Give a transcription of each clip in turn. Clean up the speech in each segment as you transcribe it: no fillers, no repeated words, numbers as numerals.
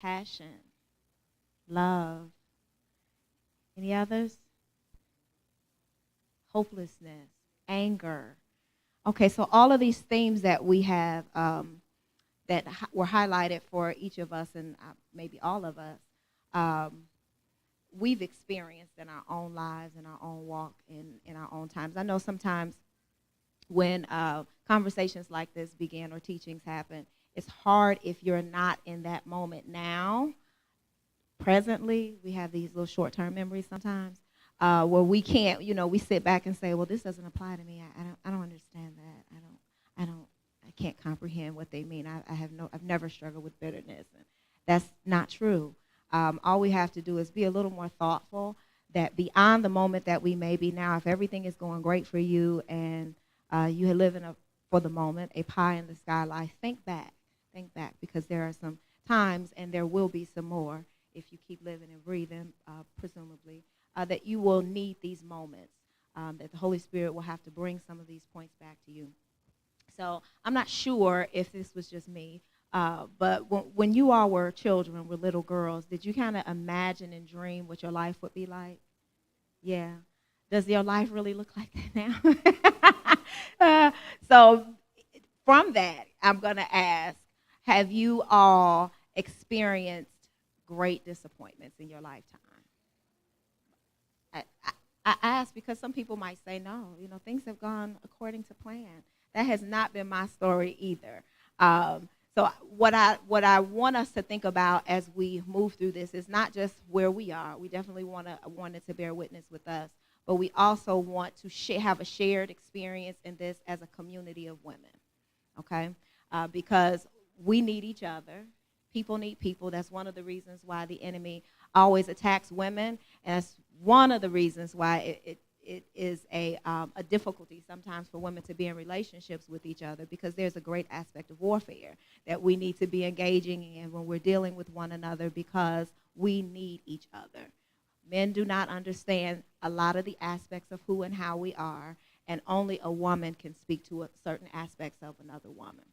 passion, love. Any others? Hopelessness, anger. Okay, so all of these themes that we have were highlighted for each of us and maybe all of us, um, we've experienced in our own lives, in our own walk, in our own times. I know sometimes when conversations like this begin or teachings happen, it's hard if you're not in that moment now. Presently, we have these little short-term memories sometimes where we can't, we sit back and say, well, this doesn't apply to me. I don't understand that. I can't comprehend what they mean. I've never struggled with bitterness. And that's not true. All we have to do is be a little more thoughtful that beyond the moment that we may be now, if everything is going great for you and you live for the moment, a pie in the sky life, think back, because there are some times, and there will be some more if you keep living and breathing, presumably, that you will need these moments, that the Holy Spirit will have to bring some of these points back to you. So I'm not sure if this was just me, but when you all were children, were little girls, did you kind of imagine and dream what your life would be like? Yeah. Does your life really look like that now? So from that, I'm going to ask, have you all experienced great disappointments in your lifetime? I ask because some people might say, no, things have gone according to plan. That has not been my story either. So what I want us to think about as we move through this is not just where we are. We definitely want it to bear witness with us, but we also want to have a shared experience in this as a community of women, okay? Because we need each other. People need people. That's one of the reasons why the enemy always attacks women, and that's one of the reasons why it is a difficulty sometimes for women to be in relationships with each other, because there's a great aspect of warfare that we need to be engaging in when we're dealing with one another, because we need each other. Men do not understand a lot of the aspects of who and how we are, and only a woman can speak to certain aspects of another woman.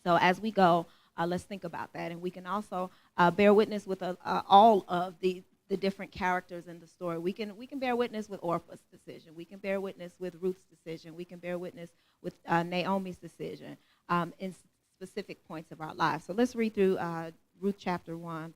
So as we go, let's think about that, and we can also bear witness with all of the different characters in the story. We can bear witness with Orpah's decision. We can bear witness with Ruth's decision. We can bear witness with Naomi's decision in specific points of our lives. So let's read through Ruth chapter 1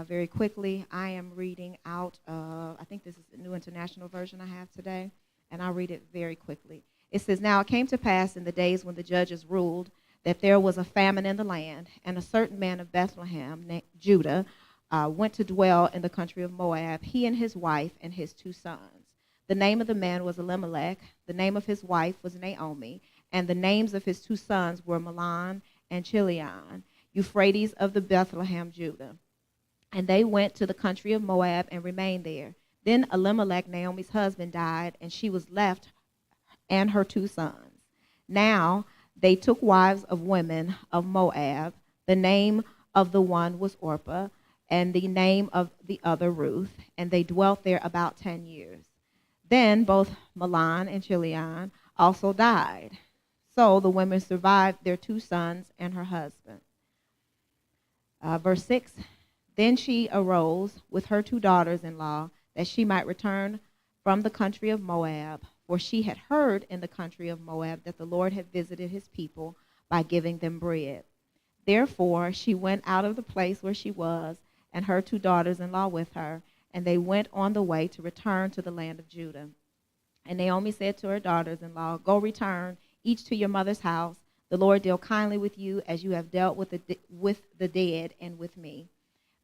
very quickly. I am reading out of, I think this is the New International Version I have today, and I'll read it very quickly. It says, "Now it came to pass in the days when the judges ruled that there was a famine in the land, and a certain man of Bethlehem, Judah, went to dwell in the country of Moab, he and his wife and his 2 sons. The name of the man was Elimelech, the name of his wife was Naomi, and the names of his 2 sons were Mahlon and Chilion, Euphrates of the Bethlehem, Judah. And they went to the country of Moab and remained there. Then Elimelech, Naomi's husband, died, and she was left and her 2 sons. Now they took wives of women of Moab. The name of the one was Orpah, and the name of the other Ruth, and they dwelt there about 10 years. Then both Mahlon and Chilion also died. So the women survived their 2 sons and her husband." Verse 6, "Then she arose with her 2 daughters-in-law, that she might return from the country of Moab, for she had heard in the country of Moab that the Lord had visited his people by giving them bread. Therefore she went out of the place where she was, and her 2 daughters-in-law with her, and they went on the way to return to the land of Judah. And Naomi said to her daughters-in-law, 'Go return, each to your mother's house. The Lord deal kindly with you as you have dealt with the dead and with me.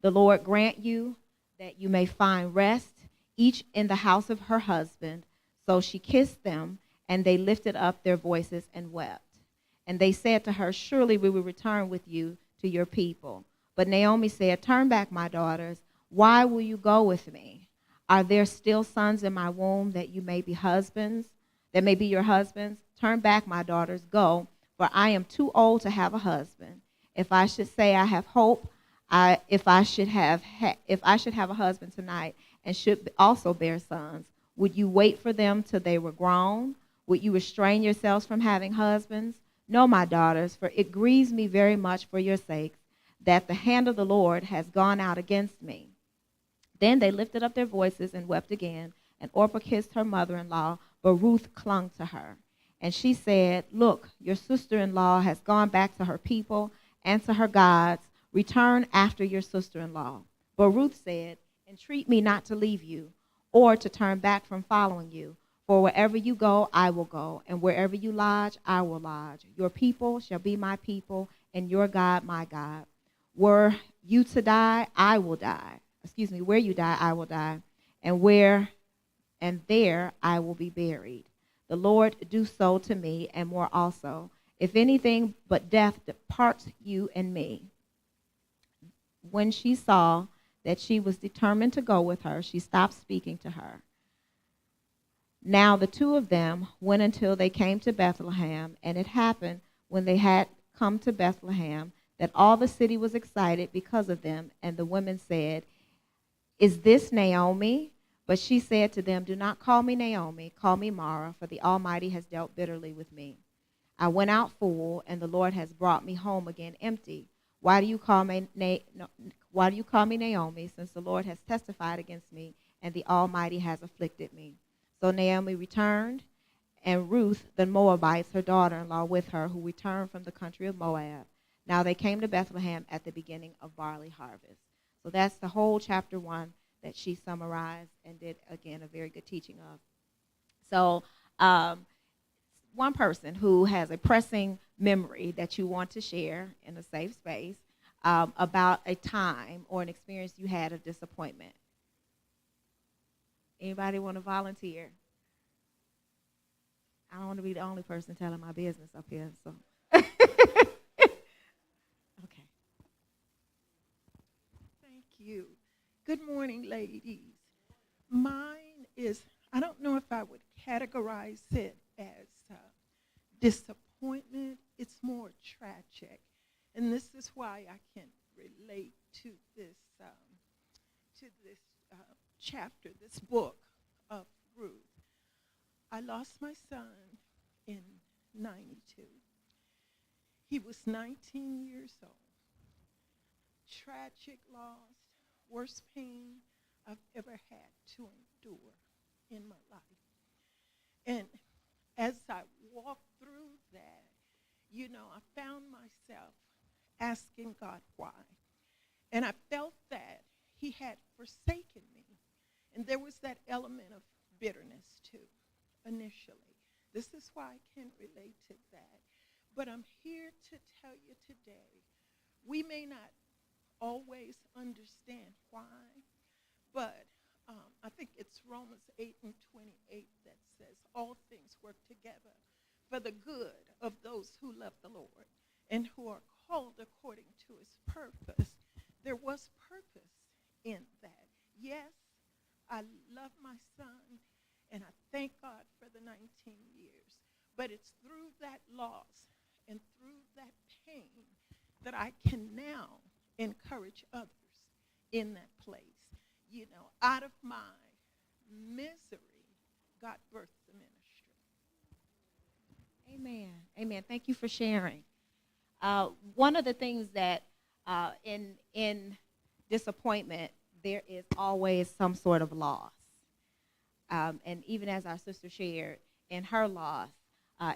The Lord grant you that you may find rest, each in the house of her husband.' So she kissed them, and they lifted up their voices and wept. And they said to her, 'Surely we will return with you to your people.' But Naomi said, 'Turn back, my daughters. Why will you go with me? Are there still sons in my womb that may be your husbands? Turn back, my daughters, go, for I am too old to have a husband. If I should say I have hope, if I should have a husband tonight and should also bear sons, would you wait for them till they were grown? Would you restrain yourselves from having husbands? No, my daughters, for it grieves me very much for your sakes that the hand of the Lord has gone out against me. Then they lifted up their voices and wept again, and Orpah kissed her mother-in-law, but Ruth clung to her. And she said, "Look, your sister-in-law has gone back to her people and to her gods. Return after your sister-in-law." But Ruth said, "Entreat me not to leave you, or to turn back from following you. For wherever you go, I will go, and wherever you lodge, I will lodge. Your people shall be my people, and your God my God. Were you to die, I will die. Where you die, I will die, and there I will be buried. The Lord do so to me, and more also, if anything but death parts you and me." When she saw that she was determined to go with her, she stopped speaking to her. Now the two of them went until they came to Bethlehem, and it happened when they had come to Bethlehem that all the city was excited because of them, and the women said, "Is this Naomi?" But she said to them, "Do not call me Naomi, call me Mara, for the Almighty has dealt bitterly with me. I went out full, and the Lord has brought me home again empty. Why do you call me Naomi, since the Lord has testified against me, and the Almighty has afflicted me?" So Naomi returned, and Ruth the Moabite, her daughter-in-law, with her, who returned from the country of Moab. Now they came to Bethlehem at the beginning of barley harvest. So that's the whole chapter 1 that she summarized and did, again, a very good teaching of. So one person who has a pressing memory that you want to share in a safe space about a time or an experience you had of disappointment. Anybody want to volunteer? I don't want to be the only person telling my business up here. So, okay. Thank you. Good morning, ladies. Mine is, I don't know if I would categorize it as disappointment. It's more tragic. And this is why I can relate to this chapter, this book of Ruth. I lost my son in 92. He was 19 years old. Tragic loss, worst pain I've ever had to endure in my life. And as I walked through that, I found myself asking God why. And I felt that he had forsaken me. And there was that element of bitterness too, initially. This is why I can relate to that. But I'm here to tell you today, we may not always understand why, but I think it's Romans 8:28 that says all things work together for the good of those who love the Lord and who are called according to his purpose. There was purpose in that. Yes, I love my son, and I thank God for the 19 years. But it's through that loss and through that pain that I can now encourage others in that place. Out of my misery, God birthed the ministry. Amen. Amen. Thank you for sharing. One of the things that in disappointment, there is always some sort of loss. And even as our sister shared, in her loss,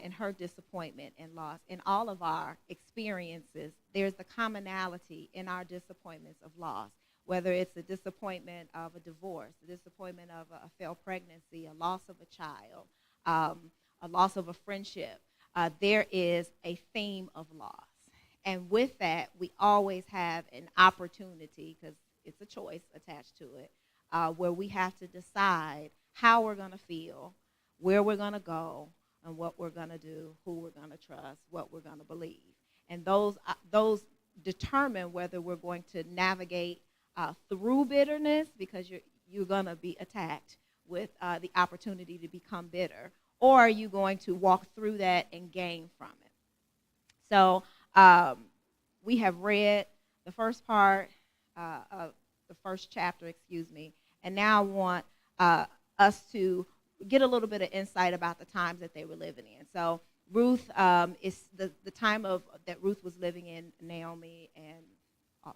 in her disappointment and loss, in all of our experiences, there's the commonality in our disappointments of loss, whether it's a disappointment of a divorce, a disappointment of a failed pregnancy, a loss of a child, a loss of a friendship. There is a theme of loss. And with that, we always have an opportunity, because it's a choice attached to it, where we have to decide how we're going to feel, where we're going to go, and what we're going to do, who we're going to trust, what we're going to believe. And those determine whether we're going to navigate through bitterness, because you're going to be attacked with the opportunity to become bitter, or are you going to walk through that and gain from it? So we have read the first part of the first chapter, and now I want us to get a little bit of insight about the times that they were living in. So Ruth is the time that Ruth was living in. Naomi and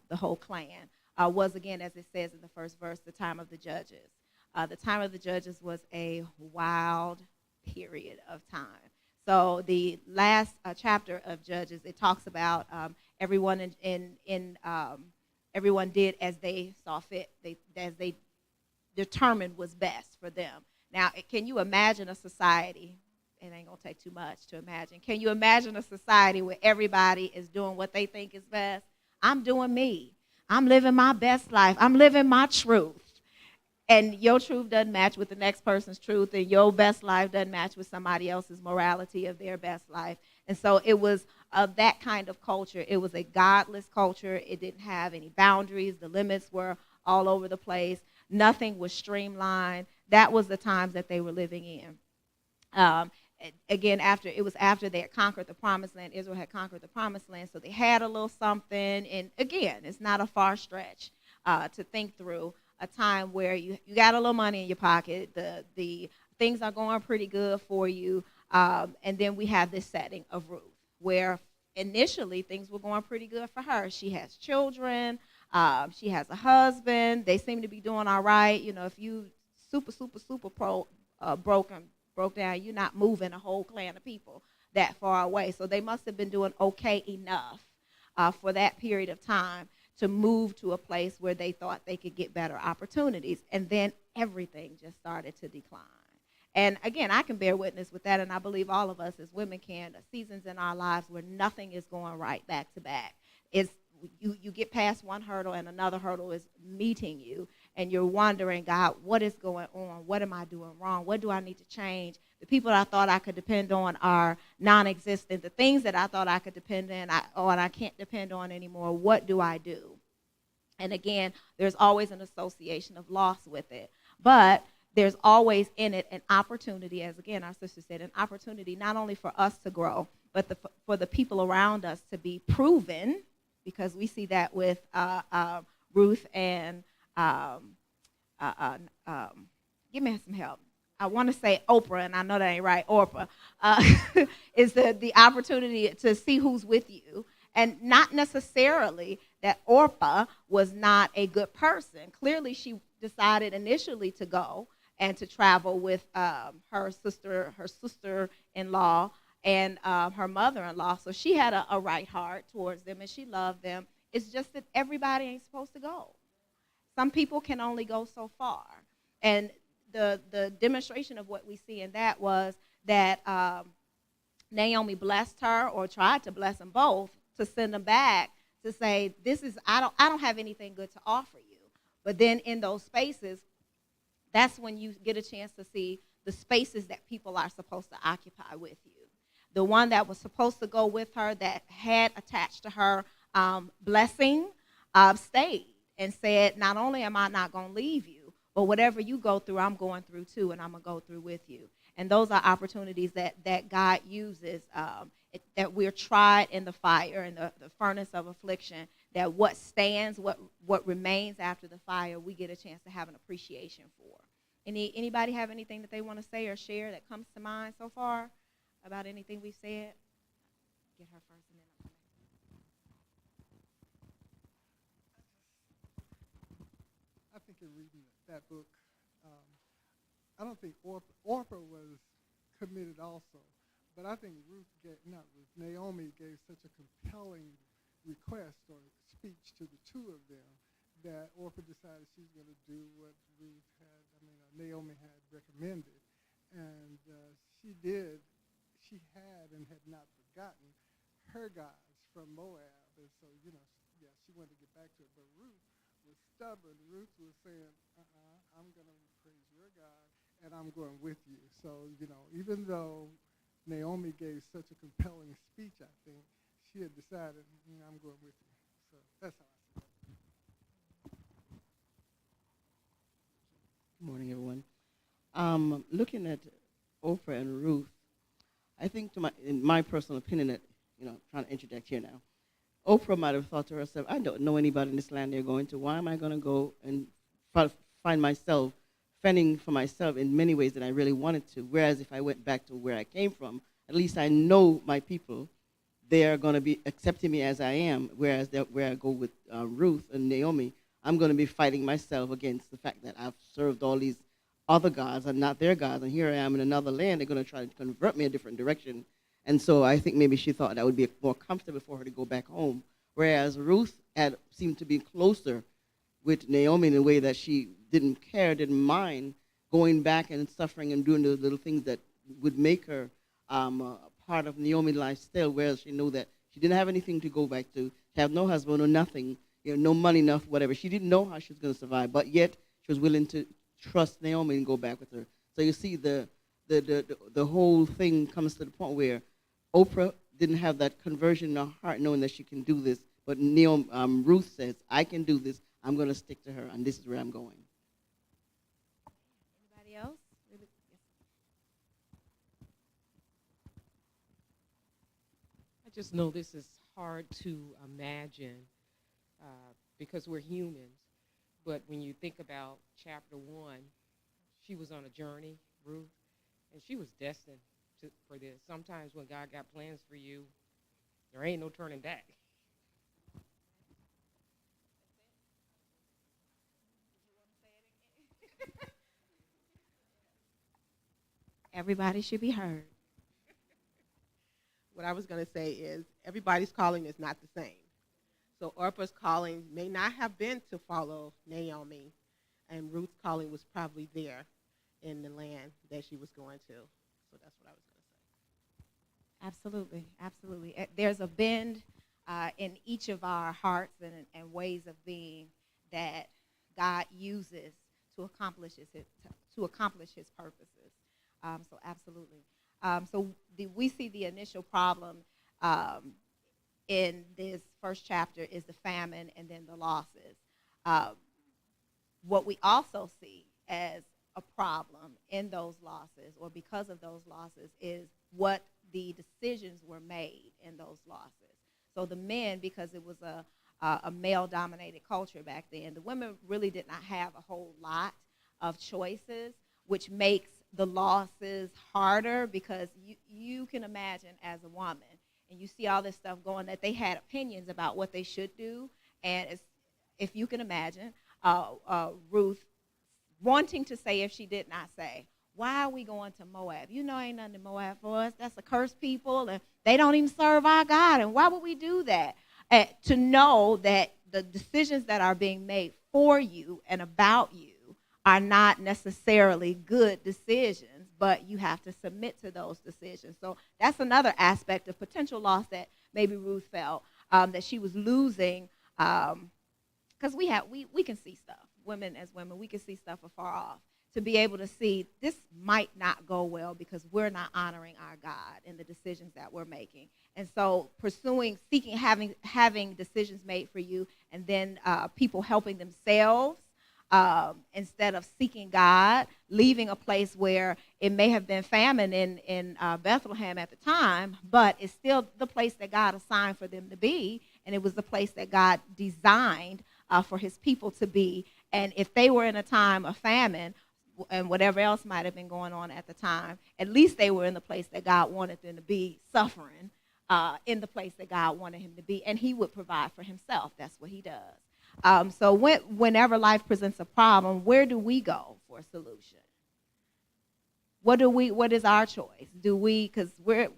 the whole clan, was, again, as it says in the first verse, the time of the judges. The time of the judges was a wild period of time. So the last chapter of Judges, it talks about everyone everyone did as they saw fit, as they determined was best for them. Now, can you imagine a society? It ain't gonna take too much to imagine. Can you imagine a society where everybody is doing what they think is best? I'm doing me. I'm living my best life. I'm living my truth. And your truth doesn't match with the next person's truth, and your best life doesn't match with somebody else's morality of their best life. And so it was that kind of culture. It was a godless culture. It didn't have any boundaries. The limits were all over the place. Nothing was streamlined. That was the times that they were living in. Again, after they had conquered the promised land, Israel had conquered the promised land, so they had a little something. And again, it's not a far stretch to think through a time where you got a little money in your pocket, the things are going pretty good for you, and then we have this setting of Ruth, where initially things were going pretty good for her. She has children, she has a husband, they seem to be doing all right. You know, if you super broke down, you're not moving a whole clan of people that far away. So they must have been doing okay enough for that period of time to move to a place where they thought they could get better opportunities. And then everything just started to decline. And again, I can bear witness with that, and I believe all of us as women can. Seasons in our lives where nothing is going right back to back. You get past one hurdle and another hurdle is meeting you, and you're wondering, God, what is going on? What am I doing wrong? What do I need to change? The people I thought I could depend on are non-existent. The things that I thought I could depend on, I can't depend on anymore. What do I do? And again, there's always an association of loss with it. But there's always in it an opportunity, as again our sister said, an opportunity not only for us to grow, but for the people around us to be proven, because we see that with Ruth and, give me some help. I want to say Oprah, and I know that ain't right, Orpah, is the opportunity to see who's with you. And not necessarily that Orpah was not a good person. Clearly, she decided initially to go and to travel with her sister-in-law, and her mother-in-law. So she had a right heart towards them, and she loved them. It's just that everybody ain't supposed to go. Some people can only go so far. And the demonstration of what we see in that was that Naomi blessed her, or tried to bless them both, to send them back to say, I don't have anything good to offer you. But then in those spaces, that's when you get a chance to see the spaces that people are supposed to occupy with you. The one that was supposed to go with her, that had attached to her blessing, stayed and said, not only am I not going to leave you, but whatever you go through, I'm going through too, and I'm going to go through with you. And those are opportunities that God uses, that we're tried in the fire, in the furnace of affliction, that what stands, what remains after the fire, we get a chance to have an appreciation for. Anybody have anything that they want to say or share that comes to mind so far about anything we've said? Get her first, and then I'm I think in reading that book, I don't think Orpah was committed also, but I think Naomi gave such a compelling request or speech to the two of them that Orpah decided she's going to do what Naomi had recommended, and she did. She had and had not forgotten her gods from Moab, and so she wanted to get back to it. But Ruth was stubborn. Ruth was saying, I'm going to praise your God, and I'm going with you. So, even though Naomi gave such a compelling speech, I think, she had decided, I'm going with you. So that's how I see it. Good morning, everyone. Looking at Oprah and Ruth, I think, in my personal opinion, that, trying to interject here now, Oprah might have thought to herself, I don't know anybody in this land they're going to. Why am I going to go and find myself fending for myself in many ways that I really wanted to? Whereas if I went back to where I came from, at least I know my people they're going to be accepting me as I am, whereas where I go with Ruth and Naomi, I'm going to be fighting myself against the fact that I've served all these other gods and not their gods, and here I am in another land. They're going to try to convert me a different direction. And so I think maybe she thought that would be more comfortable for her to go back home, whereas Ruth had seemed to be closer with Naomi in a way that she didn't care, didn't mind going back and suffering and doing those little things that would make her part of Naomi's life still, whereas she knew that she didn't have anything to go back to. She had no husband or nothing, no money, nothing, whatever. She didn't know how she was going to survive, but yet she was willing to trust Naomi and go back with her. So you see, the whole thing comes to the point where Oprah didn't have that conversion in her heart, knowing that she can do this, but Ruth says, I can do this. I'm going to stick to her, and this is where I'm going. Anybody else? I just know this is hard to imagine because we're humans. But when you think about chapter 1, she was on a journey, Ruth, and she was destined for this. Sometimes when God got plans for you, there ain't no turning back. Everybody should be heard. What I was going to say is everybody's calling is not the same. So Orpah's calling may not have been to follow Naomi, and Ruth's calling was probably there in the land that she was going to. So that's what I was going to say. Absolutely, absolutely. There's a bend in each of our hearts and ways of being that God uses to accomplish his purposes. So absolutely. We see the initial problem in this first chapter is the famine and then the losses. What we also see as a problem in those losses or because of those losses is what the decisions were made in those losses. So the men, because it was a male-dominated culture back then, the women really did not have a whole lot of choices, which makes the losses harder because you can imagine as a woman, and you see all this stuff going, that they had opinions about what they should do. And if you can imagine, Ruth wanting to say, if she did not say, why are we going to Moab? You know ain't nothing in Moab for us. That's a cursed people, and they don't even serve our God, and why would we do that? To know that the decisions that are being made for you and about you are not necessarily good decisions, but you have to submit to those decisions. So that's another aspect of potential loss that maybe Ruth felt, that she was losing, because we can see stuff. Women as women, we can see stuff afar off. To be able to see this might not go well because we're not honoring our God in the decisions that we're making. And so seeking, having decisions made for you, and then people helping themselves, instead of seeking God, leaving a place where it may have been famine in Bethlehem at the time, but it's still the place that God assigned for them to be, and it was the place that God designed for his people to be. And if they were in a time of famine and whatever else might have been going on at the time, at least they were in the place that God wanted them to be, suffering in the place that God wanted him to be, and he would provide for himself. That's what he does. So whenever life presents a problem, where do we go for a solution? What is our choice? Because we're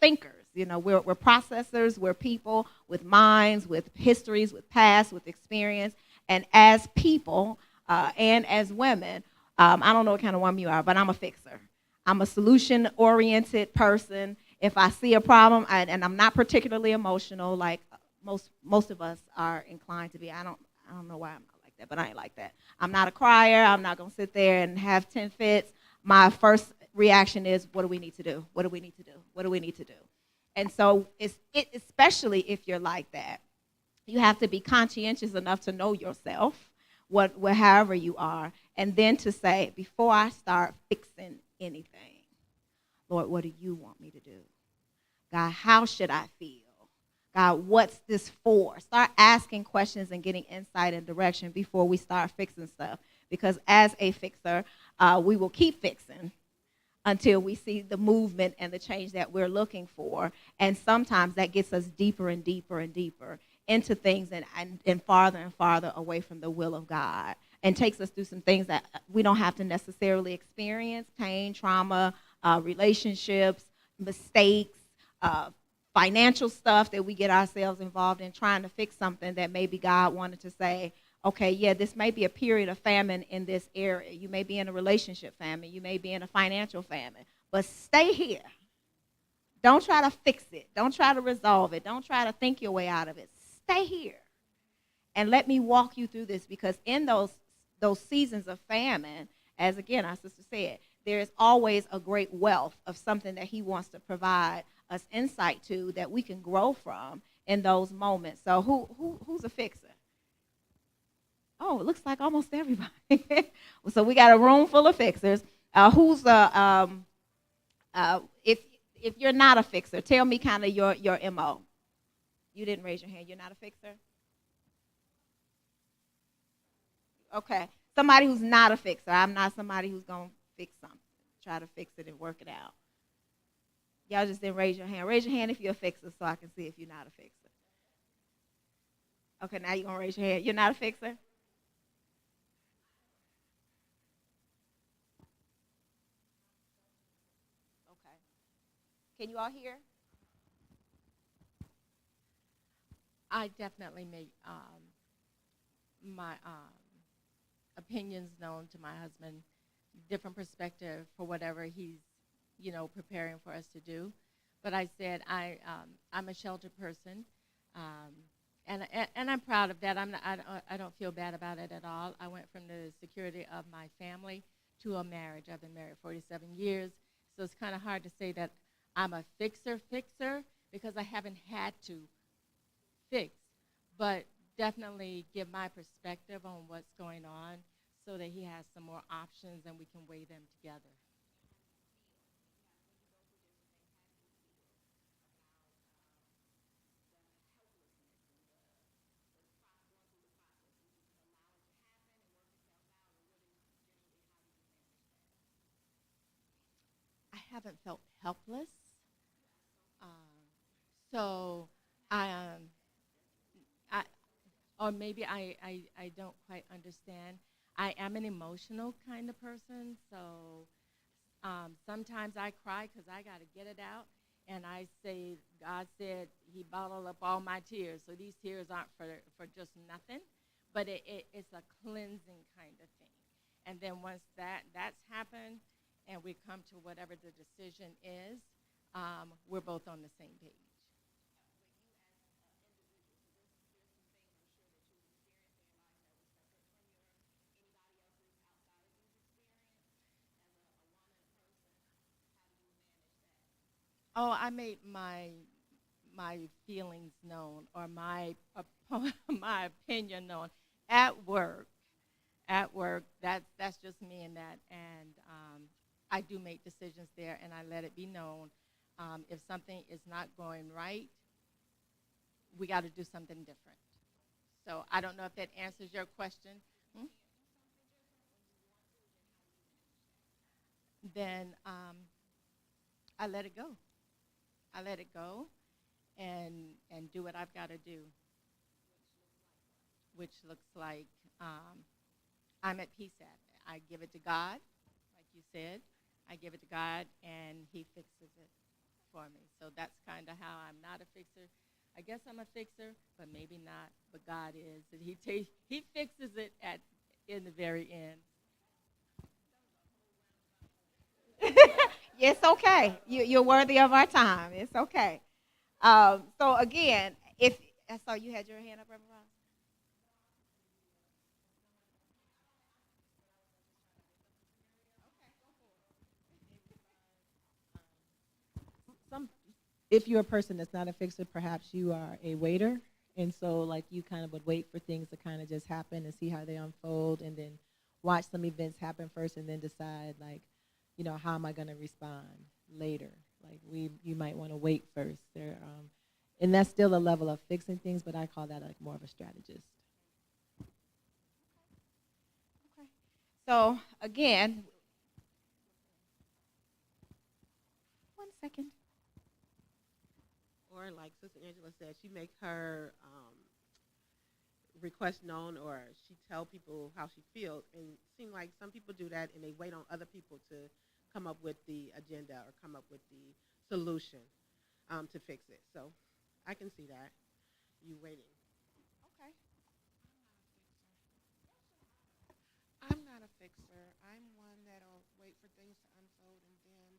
thinkers, we're processors, we're people with minds, with histories, with past, with experience, and as people and as women, I don't know what kind of woman you are, but I'm a fixer. I'm a solution-oriented person. If I see a problem, and I'm not particularly emotional, like most of us are inclined to be. I don't know why I'm not like that, but I ain't like that. I'm not a crier. I'm not going to sit there and have 10 fits. My first reaction is, what do we need to do? What do we need to do? What do we need to do? And so especially if you're like that, you have to be conscientious enough to know yourself, however you are, and then to say, before I start fixing anything, Lord, what do you want me to do? God, how should I feel? God, what's this for? Start asking questions and getting insight and direction before we start fixing stuff. Because as a fixer, we will keep fixing until we see the movement and the change that we're looking for. And sometimes that gets us deeper and deeper and deeper into things and farther and farther away from the will of God, and takes us through some things that we don't have to necessarily experience: pain, trauma, relationships, mistakes, financial stuff that we get ourselves involved in trying to fix something that maybe God wanted to say, okay, yeah, this may be a period of famine in this area. You may be in a relationship famine. You may be in a financial famine. But stay here. Don't try to fix it. Don't try to resolve it. Don't try to think your way out of it. Stay here. And let me walk you through this, because in those seasons of famine, as again our sister said, there is always a great wealth of something that he wants to provide us insight to that we can grow from in those moments. So who's a fixer? Oh, it looks like almost everybody. So we got a room full of fixers. If you're not a fixer, tell me kind of your MO. You didn't raise your hand. You're not a fixer? Okay. Somebody who's not a fixer. I'm not somebody who's going to fix something. Try to fix it and work it out. Y'all just didn't raise your hand. Raise your hand if you're a fixer so I can see if you're not a fixer. Okay, now you're going to raise your hand. You're not a fixer? Okay. Can you all hear? I definitely make my opinions known to my husband, different perspective for whatever he's, preparing for us to do. But I said I'm a sheltered person, and I'm proud of that. I don't feel bad about it at all. I went from the security of my family to a marriage. I've been married 47 years, so it's kind of hard to say that I'm a fixer because I haven't had to fix, but definitely give my perspective on what's going on so that he has some more options and we can weigh them together. I haven't felt helpless, um, so I or maybe I don't quite understand. I am an emotional kind of person, so sometimes I cry because I got to get it out. And I say, God said he bottled up all my tears. So these tears aren't for just nothing, but it's a cleansing kind of thing. And then once that's happened and we come to whatever the decision is, we're both on the same page. Oh, I made my feelings known or my my opinion known at work. At work, that's just me and that, and I do make decisions there, and I let it be known. If something is not going right, we got to do something different. So I don't know if that answers your question. Hmm? Then I let it go. I let it go and do what I've got to do, which looks like I'm at peace at it. I give it to God, like you said. I give it to God, and He fixes it for me. So that's kind of how I'm not a fixer. I guess I'm a fixer, but maybe not. But God is, and He fixes it at in the very end. It's okay. You're worthy of our time. It's okay. So again, if I saw you had your hand up, Reverend Ross. Some if you're a person that's not a fixer, perhaps you are a waiter, and so like you kind of would wait for things to kind of just happen and see how they unfold, and then watch some events happen first, and then decide like, how am I going to respond later? Like you might want to wait first there, and that's still a level of fixing things, but I call that like more of a strategist. Okay. So again, second. Or like Sister Angela said, she make her request known, or she tell people how she feels. And it seems like some people do that, and they wait on other people to come up with the agenda or come up with the solution to fix it. So I can see that, you waiting. Okay. I'm not a fixer. I'm one that'll wait for things to unfold and then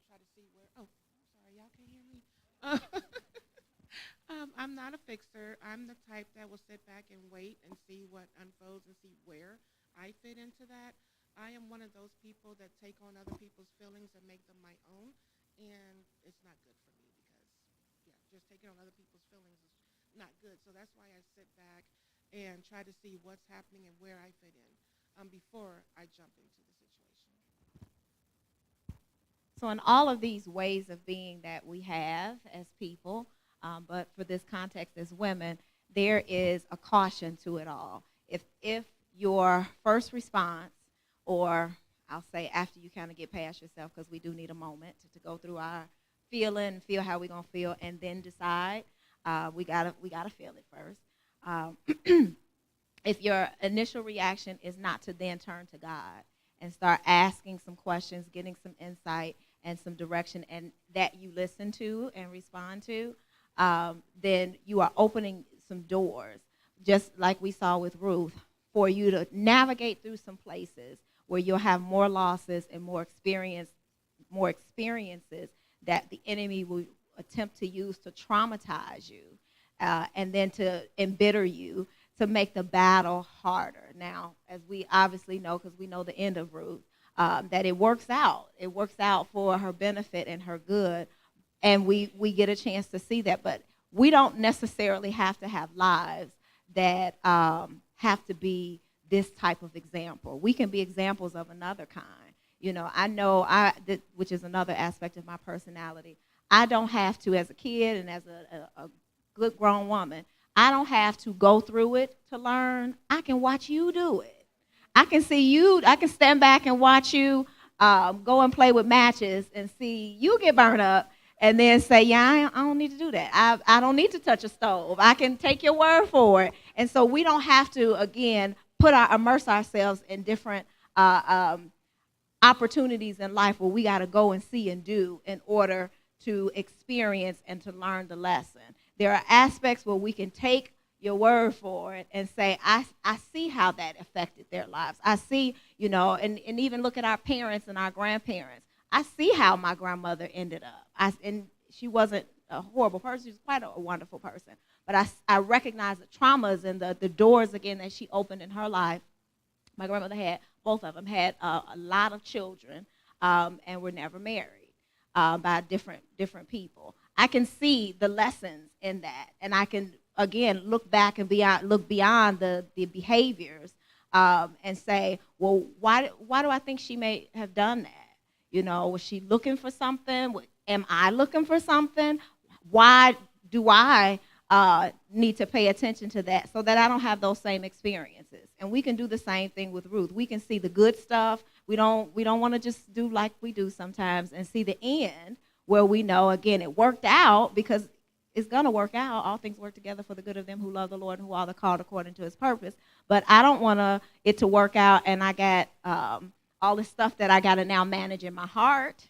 try to see where. Oh, I'm sorry, y'all can't hear me. I'm not a fixer. I'm the type that will sit back and wait and see what unfolds and see where I fit into that. I am one of those people that take on other people's feelings and make them my own, and it's not good for me because, yeah, just taking on other people's feelings is not good. So that's why I sit back and try to see what's happening and where I fit in before I jump into the situation. So in all of these ways of being that we have as people, but for this context as women, there is a caution to it all. If your first response, or I'll say after you kind of get past yourself, because we do need a moment to go through our feeling, feel how we're going to feel, and then decide, we gotta feel it first. If your initial reaction is not to then turn to God and start asking some questions, getting some insight and some direction, and that you listen to and respond to, then you are opening some doors, just like we saw with Ruth, for you to navigate through some places where you'll have more losses and more experiences that the enemy will attempt to use to traumatize you, and then to embitter you, to make the battle harder. Now, as we obviously know, because we know the end of Ruth, that it works out. It works out for her benefit and her good, and we get a chance to see that. But we don't necessarily have to have lives that have to be this type of example. We can be examples of another kind. You know, which is another aspect of my personality. I don't have to, as a kid and as a good grown woman, I don't have to go through it to learn. I can watch you do it. I can stand back and watch you go and play with matches and see you get burned up, and then say, yeah, I don't need to do that. I don't need to touch a stove. I can take your word for it. And so we don't have to, again, immerse ourselves in different opportunities in life where we got to go and see and do in order to experience and to learn the lesson. There are aspects where we can take your word for it and say, I see how that affected their lives. I see, and even look at our parents and our grandparents. I see how my grandmother ended up. And she wasn't a horrible person. She was quite a wonderful person. But I recognize the traumas and the doors, again, that she opened in her life. My grandmother both of them had a lot of children, and were never married by different people. I can see the lessons in that, and I can, again, look back and look beyond the behaviors, and say, well, why do I think she may have done that? Was she looking for something? Am I looking for something? Why do I need to pay attention to that so that I don't have those same experiences? And we can do the same thing with Ruth. We can see the good stuff. We don't want to just do like we do sometimes and see the end where we know, again, it worked out, because it's going to work out. All things work together for the good of them who love the Lord and who are the called according to his purpose. But I don't want it to work out and I got all this stuff that I got to now manage in my heart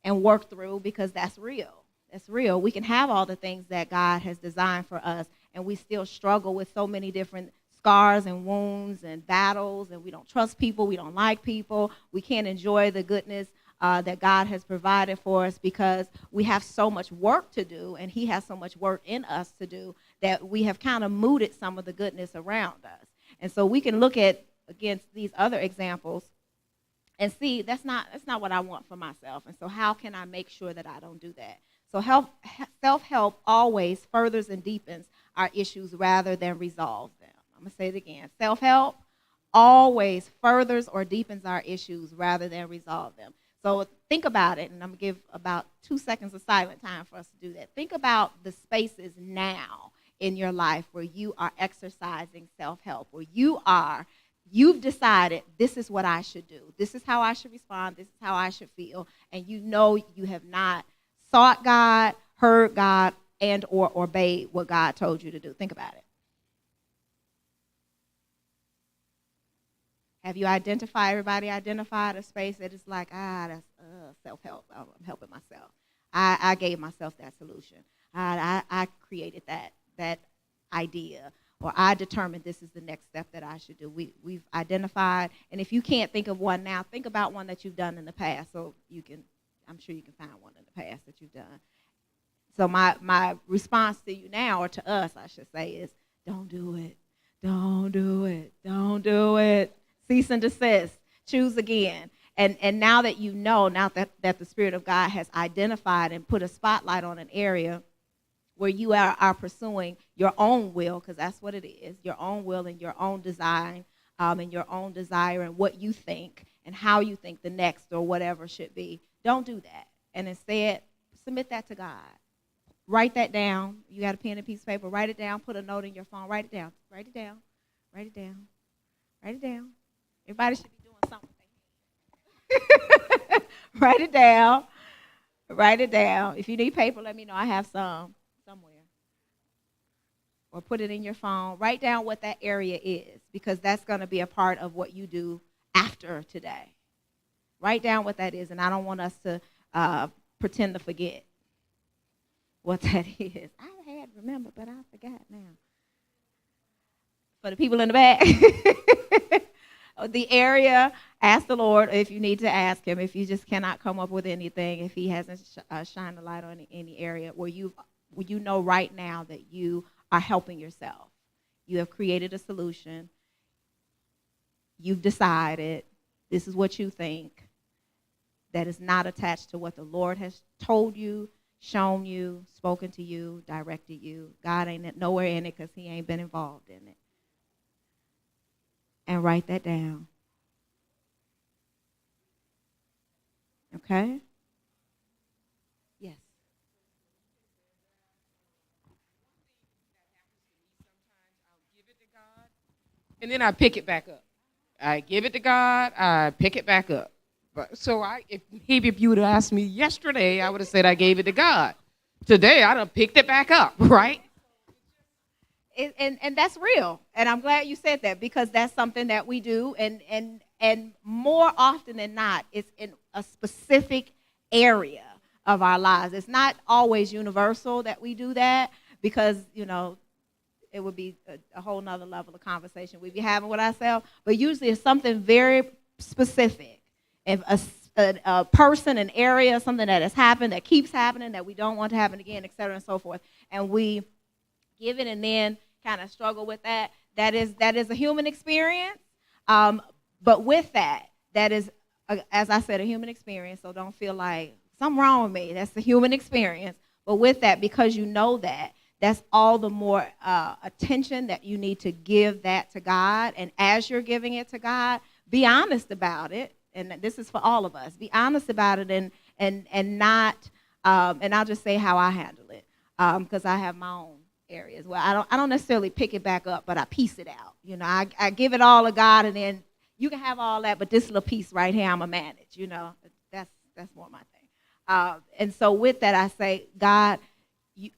and work through, because that's real. That's real. We can have all the things that God has designed for us, and we still struggle with so many different scars and wounds and battles, and we don't trust people. We don't like people. We can't enjoy the goodness that God has provided for us, because we have so much work to do, and he has so much work in us to do, that we have kind of mooted some of the goodness around us. And so we can look at, against these other examples, and see that's not what I want for myself. And so how can I make sure that I don't do that? So self-help always furthers and deepens our issues rather than resolves them. I'm going to say it again. Self-help always furthers or deepens our issues rather than resolve them. So think about it, and I'm going to give about 2 seconds of silent time for us to do that. Think about the spaces now in your life where you are exercising self-help, where you are you've decided this is what I should do. This is how I should respond. This is how I should feel. And you know you have not sought God, heard God, and or obeyed what God told you to do. Think about it. Have you everybody identified a space that is like, that's self-help. I'm helping myself. I gave myself that solution. I created that idea, or I determined this is the next step that I should do. We've identified, and if you can't think of one now, think about one that you've done in the past, so I'm sure you can find one in the past that you've done. So my response to you now, or to us, I should say, is don't do it. Don't do it. Don't do it. Cease and desist. Choose again. And now that you know, now that the Spirit of God has identified and put a spotlight on an area where you are pursuing your own will, because that's what it is, your own will and your own design, and your own desire and what you think and how you think the next or whatever should be, don't do that. And instead, submit that to God. Write that down. You got a pen and piece of paper, write it down, put a note in your phone, write it down. Write it down. Write it down. Write it down. Everybody should be doing something. Write it down. Write it down. If you need paper, let me know. I have some somewhere. Or put it in your phone. Write down what that area is, because that's going to be a part of what you do after today. Write down what that is, and I don't want us to pretend to forget what that is. I had remembered, but I forgot now. For the people in the back. The area, ask the Lord if you need to ask him, if you just cannot come up with anything, if he hasn't shined a light on any area where you know right now that you are helping yourself. You have created a solution. You've decided this is what you think that is not attached to what the Lord has told you, shown you, spoken to you, directed you. God ain't nowhere in it because he ain't been involved in it. And write that down. Okay? Yes. And then I pick it back up. I give it to God. I pick it back up. But so if you would have asked me yesterday, I would have said I gave it to God. Today, I done picked it back up, right? And that's real. And I'm glad you said that, because that's something that we do. And more often than not, it's in a specific area of our lives. It's not always universal that we do that, because, it would be a whole nother level of conversation we'd be having with ourselves. But usually it's something very specific. If a person, an area, something that has happened, that keeps happening, that we don't want to happen again, et cetera, and so forth. And we give it and then kind of struggle with that. That is a human experience. But with that is, as I said, a human experience. So don't feel like something wrong with me. That's a human experience. But with that, because you know that's all the more attention that you need to give that to God. And as you're giving it to God, be honest about it. And this is for all of us. Be honest about it and not, and I'll just say how I handle it, because I have my own areas. Well, I don't necessarily pick it back up, but I piece it out. I give it all to God, and then you can have all that, but this little piece right here, I'm going to manage. That's more my thing. And so with that, I say, God,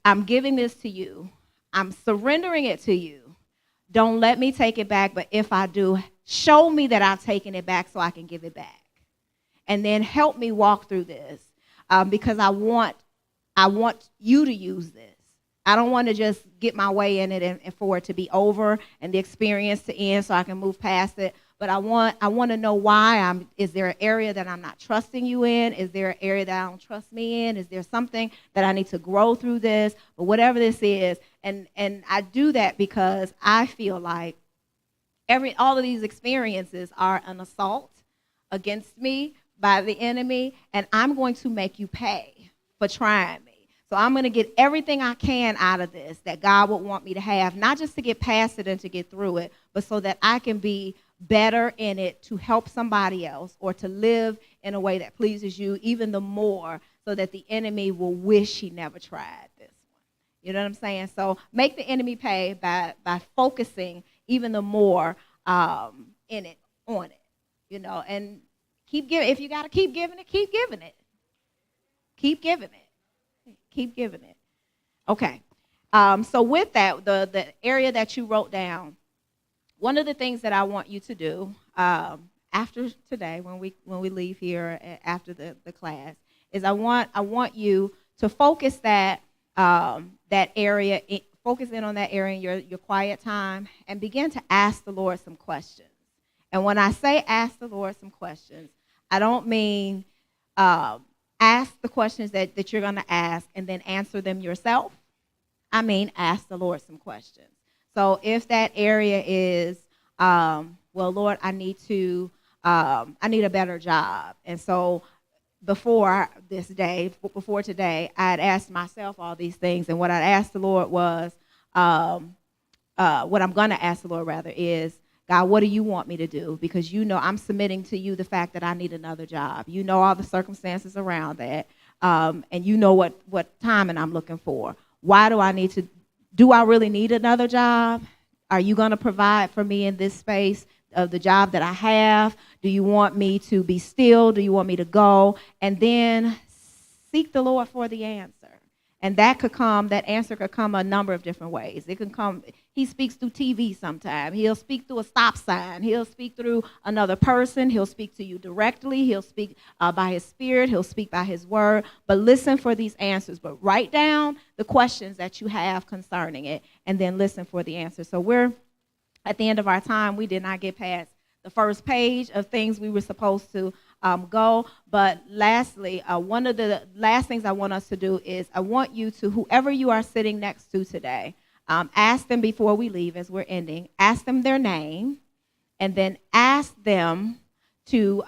I'm giving this to you. I'm surrendering it to you. Don't let me take it back, but if I do, show me that I've taken it back so I can give it back. And then help me walk through this, because I want you to use this. I don't want to just get my way in it and for it to be over and the experience to end so I can move past it. But I want to know why. Is there an area that I'm not trusting you in? Is there an area that I don't trust me in? Is there something that I need to grow through this? But whatever this is, and I do that because I feel like all of these experiences are an assault against me by the enemy, and I'm going to make you pay for trying me. So I'm going to get everything I can out of this that God would want me to have, not just to get past it and to get through it, but so that I can be better in it to help somebody else or to live in a way that pleases you even the more, so that the enemy will wish he never tried this one. You know what I'm saying? So make the enemy pay by focusing even the more in it, on it, and keep giving. If you got to keep giving it, keep giving it. Keep giving it. Keep giving it. Okay. So with that, the area that you wrote down, one of the things that I want you to do after today, when we leave here after the class, is I want you to focus that area, focus in on that area in your quiet time, and begin to ask the Lord some questions. And when I say ask the Lord some questions, I don't mean ask the questions that you're going to ask and then answer them yourself. I mean ask the Lord some questions. So if that area is, well, Lord, I need a better job. And so before today, I had asked myself all these things. And what I asked the Lord was, what I'm going to ask the Lord, rather, is, God, what do you want me to do? Because I'm submitting to you the fact that I need another job. You know all the circumstances around that, and you know what timing I'm looking for. Why do I really need another job? Are you going to provide for me in this space of the job that I have? Do you want me to be still? Do you want me to go? And then seek the Lord for the answer. And that answer could come a number of different ways. It can come, he speaks through TV sometimes. He'll speak through a stop sign. He'll speak through another person. He'll speak to you directly. He'll speak by his spirit. He'll speak by his word. But listen for these answers. But write down the questions that you have concerning it, and then listen for the answer. So we're at the end of our time. We did not get past the first page of things we were supposed to go. But lastly, one of the last things I want us to do is I want you to, whoever you are sitting next to today, ask them before we leave as we're ending, ask them their name, and then ask them to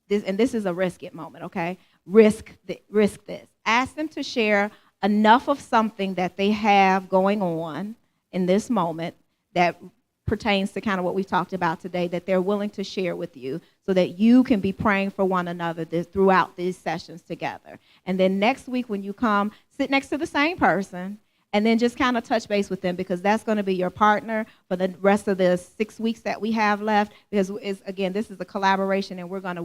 this, and this is a risk it moment, okay? Risk this. Ask them to share enough of something that they have going on in this moment that pertains to kind of what we talked about today, that they're willing to share with you so that you can be praying for one another throughout these sessions together. And then next week when you come, sit next to the same person and then just kind of touch base with them, because that's going to be your partner for the rest of the 6 weeks that we have left. Because, again, this is a collaboration, and we're going to